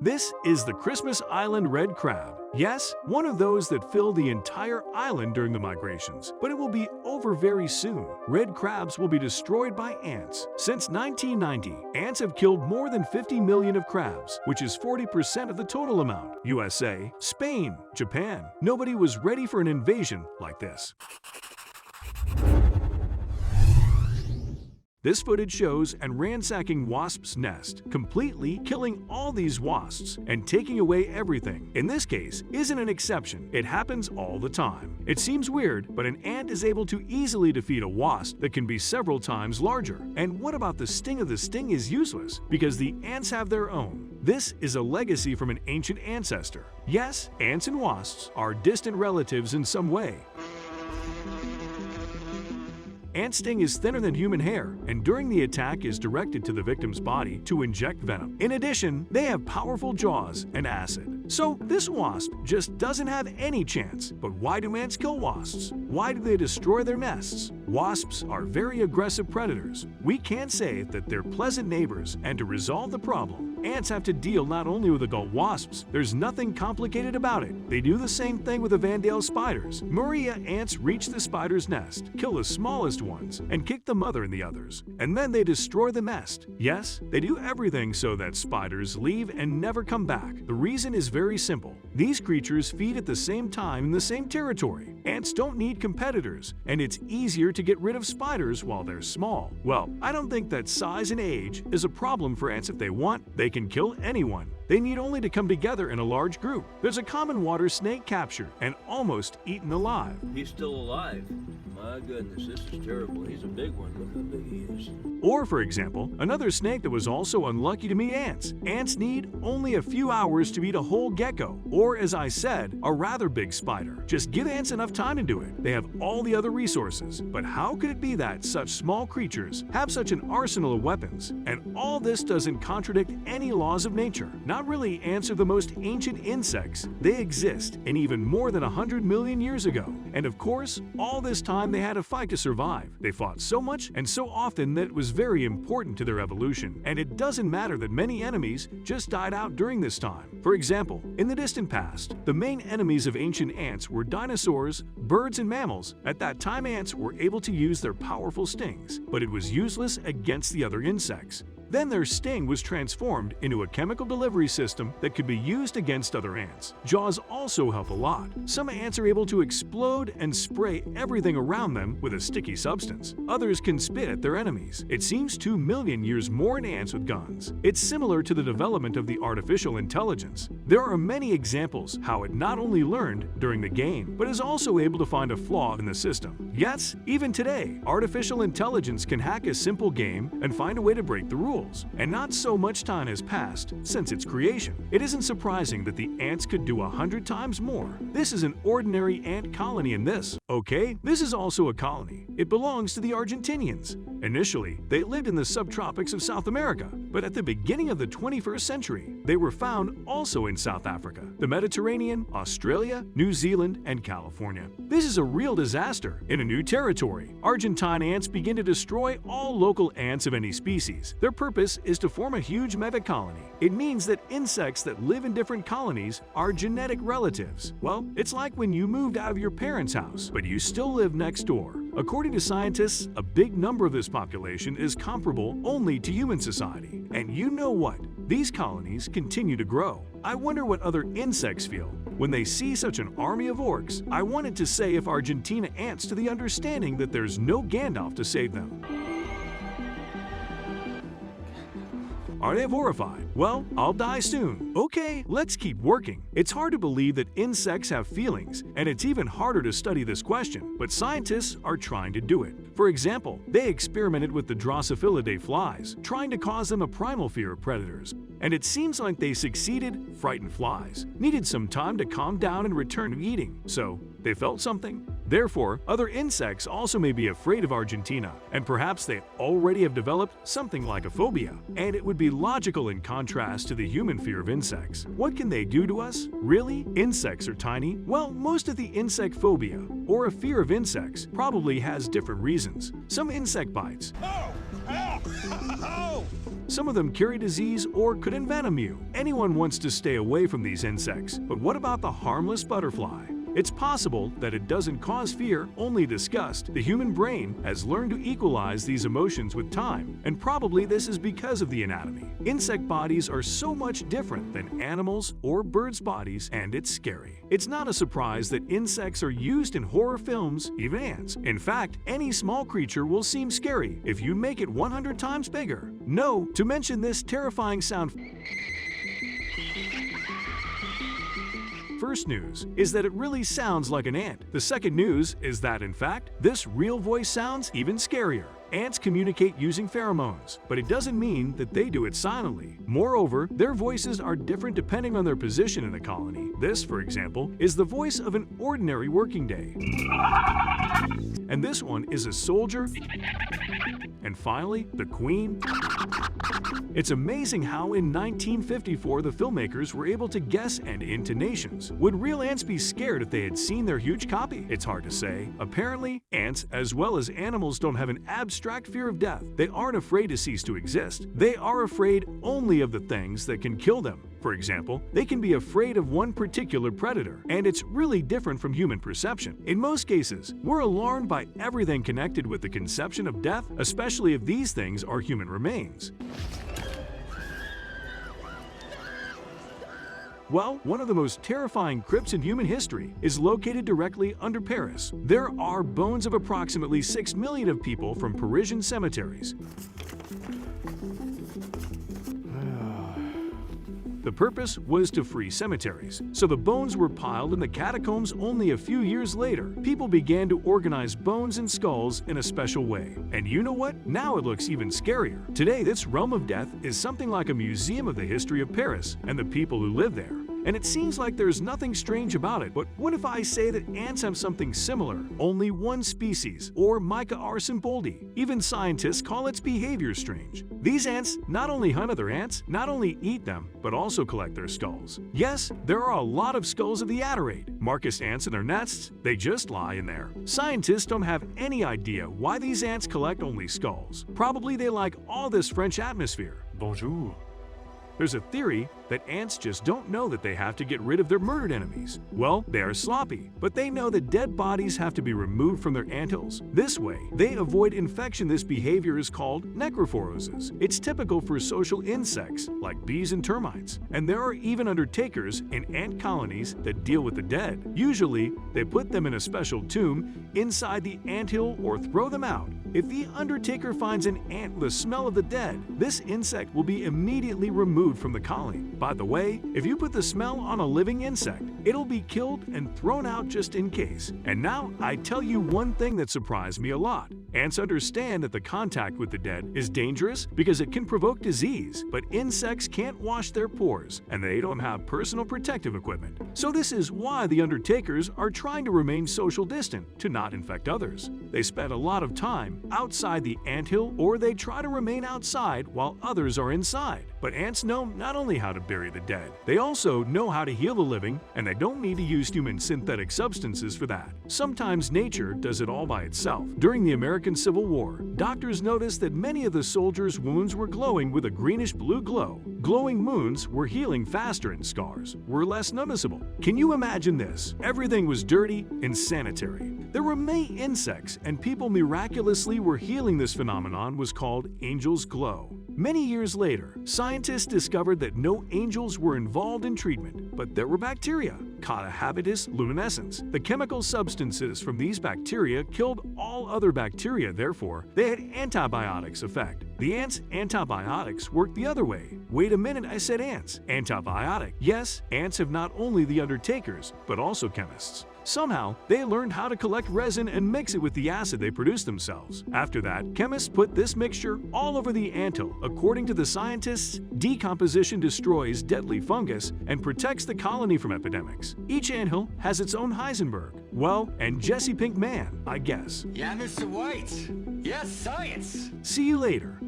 This is the Christmas Island red crab. Yes, one of those that fill the entire island during the migrations, but it will be over very soon. Red crabs will be destroyed by ants. Since 1990, ants have killed more than 50 million of crabs, which is 40% of the total amount. USA, Spain, Japan. Nobody was ready for an invasion like this. This footage shows an ransacking wasp's nest, completely killing all these wasps and taking away everything. In this case, isn't an exception. It happens all the time. It seems weird, but an ant is able to easily defeat a wasp that can be several times larger. And what about the sting of the sting is useless, because the ants have their own. This is a legacy from an ancient ancestor. Yes, ants and wasps are distant relatives in some way. Ant sting is thinner than human hair, and during the attack is directed to the victim's body to inject venom. In addition, they have powerful jaws and acid. So this wasp just doesn't have any chance. But why do ants kill wasps? Why do they destroy their nests? Wasps are very aggressive predators. We can't say that they're pleasant neighbors, and to resolve the problem, ants have to deal not only with adult wasps. There's nothing complicated about it. They do the same thing with the Vandale spiders. Maria ants reach the spider's nest, kill the smallest ones, and kick the mother and the others. And then they destroy the nest. Yes, they do everything so that spiders leave and never come back. The reason is very simple. These creatures feed at the same time in the same territory. Ants don't need competitors, and it's easier to get rid of spiders while they're small. Well, I don't think that size and age is a problem for ants. If they want, they can kill anyone. They need only to come together in a large group. There's a common water snake captured and almost eaten alive. He's still alive. My goodness, this is terrible. He's a big one. Look how big he is. Or, for example, another snake that was also unlucky to meet ants. Ants need only a few hours to eat a whole gecko, or as I said, a rather big spider. Just give ants enough time to do it. They have all the other resources. But how could it be that such small creatures have such an arsenal of weapons? And all this doesn't contradict any laws of nature. Not really. Ants are the most ancient insects. They exist, and even more than 100 million years ago. And of course, all this time they had to fight to survive. They fought so much and so often that it was very important to their evolution. And it doesn't matter that many enemies just died out during this time. For example, in the distant past, the main enemies of ancient ants were dinosaurs, birds, and mammals. At that time, ants were able to use their powerful stings, but it was useless against the other insects. Then their sting was transformed into a chemical delivery system that could be used against other ants. Jaws also help a lot. Some ants are able to explode and spray everything around them with a sticky substance. Others can spit at their enemies. It seems 2 million years more in ants with guns. It's similar to the development of the artificial intelligence. There are many examples how it not only learned during the game, but is also able to find a flaw in the system. Yes, even today, artificial intelligence can hack a simple game and find a way to break the rules. And not so much time has passed since its creation. It isn't surprising that the ants could do 100 times more. This is an ordinary ant colony in this. Okay, this is also a colony. It belongs to the Argentinians. Initially, they lived in the subtropics of South America, but at the beginning of the 21st century, they were found also in South Africa, the Mediterranean, Australia, New Zealand, and California. This is a real disaster. In a new territory, Argentine ants begin to destroy all local ants of any species. Their purpose is to form a huge megacolony. It means that insects that live in different colonies are genetic relatives. Well, it's like when you moved out of your parents' house, but you still live next door. According to scientists, a big number of this population is comparable only to human society. And you know what? These colonies continue to grow. I wonder what other insects feel when they see such an army of orcs. I wanted to say if Argentina ants to the understanding that there's no Gandalf to save them. Are they horrified? Well, I'll die soon. Okay, let's keep working. It's hard to believe that insects have feelings, and it's even harder to study this question, but scientists are trying to do it. For example, they experimented with the Drosophilidae flies, trying to cause them a primal fear of predators. And it seems like they succeeded. Frightened flies needed some time to calm down and return to eating, so they felt something. Therefore, other insects also may be afraid of Argentina, and perhaps they already have developed something like a phobia. And it would be logical in contrast to the human fear of insects. What can they do to us? Really? Insects are tiny? Well, most of the insect phobia, or a fear of insects, probably has different reasons. Some insect bites. Oh! Ow! Some of them carry disease or could envenom you. Anyone wants to stay away from these insects. But what about the harmless butterfly? It's possible that it doesn't cause fear, only disgust. The human brain has learned to equalize these emotions with time, and probably this is because of the anatomy. Insect bodies are so much different than animals or birds' bodies, and it's scary. It's not a surprise that insects are used in horror films, even ants. In fact, any small creature will seem scary if you make it 100 times bigger. No, to mention this terrifying sound. First news is that it really sounds like an ant. The second news is that, in fact, this real voice sounds even scarier. Ants communicate using pheromones, but it doesn't mean that they do it silently. Moreover, their voices are different depending on their position in the colony. This, for example, is the voice of an ordinary working day. And this one is a soldier. And finally, the queen. It's amazing how in 1954 the filmmakers were able to guess and intonations. Would real ants be scared if they had seen their huge copy? It's hard to say. Apparently, ants, as well as animals, don't have an abstract fear of death. They aren't afraid to cease to exist. They are afraid only of the things that can kill them. For example, they can be afraid of one particular predator, and it's really different from human perception. In most cases, we're alarmed by everything connected with the conception of death, especially if these things are human remains. Well, one of the most terrifying crypts in human history is located directly under Paris. There are bones of approximately 6 million of people from Parisian cemeteries. The purpose was to free cemeteries, so the bones were piled in the catacombs. Only a few years later, people began to organize bones and skulls in a special way. And you know what? Now it looks even scarier. Today, this realm of death is something like a museum of the history of Paris and the people who live there. And it seems like there's nothing strange about it, but what if I say that ants have something similar? Only one species, or Mica arsimboldi. Even scientists call its behavior strange. These ants not only hunt other ants, not only eat them, but also collect their skulls. Yes, there are a lot of skulls of the Atarate. Marcus ants in their nests, they just lie in there. Scientists don't have any idea why these ants collect only skulls. Probably they like all this French atmosphere. Bonjour. There's a theory that ants just don't know that they have to get rid of their murdered enemies. Well, they are sloppy, but they know that dead bodies have to be removed from their anthills. This way, they avoid infection. This behavior is called necrophoresis. It's typical for social insects like bees and termites. And there are even undertakers in ant colonies that deal with the dead. Usually, they put them in a special tomb inside the anthill or throw them out. If the undertaker finds an ant with the smell of the dead, this insect will be immediately removed from the colony. By the way, if you put the smell on a living insect, it'll be killed and thrown out just in case. And now, I tell you one thing that surprised me a lot. Ants understand that the contact with the dead is dangerous because it can provoke disease, but insects can't wash their pores, and they don't have personal protective equipment. So this is why the undertakers are trying to remain social distant to not infect others. They spend a lot of time outside the anthill, or they try to remain outside while others are inside. But ants know not only how to bury the dead, they also know how to heal the living, and they don't need to use human synthetic substances for that. Sometimes nature does it all by itself. During the American Civil War, doctors noticed that many of the soldiers' wounds were glowing with a greenish-blue glow. Glowing wounds were healing faster and scars were less noticeable. Can you imagine this? Everything was dirty and sanitary. There were many insects, and people miraculously were healing. This phenomenon was called angel's glow. Many years later, scientists discovered that no angels were involved in treatment, but there were bacteria, Cauda habitus luminescens. The chemical substances from these bacteria killed all other bacteria, therefore, they had antibiotics effect. The ants' antibiotics work the other way. Wait a minute, I said ants. Antibiotic. Yes, ants have not only the undertakers, but also chemists. Somehow, they learned how to collect resin and mix it with the acid they produce themselves. After that, chemists put this mixture all over the anthill. According to the scientists, decomposition destroys deadly fungus and protects the colony from epidemics. Each anthill has its own Heisenberg. Well, and Jesse Pink Man, I guess. Yeah, Mr. White. Yes, science. See you later.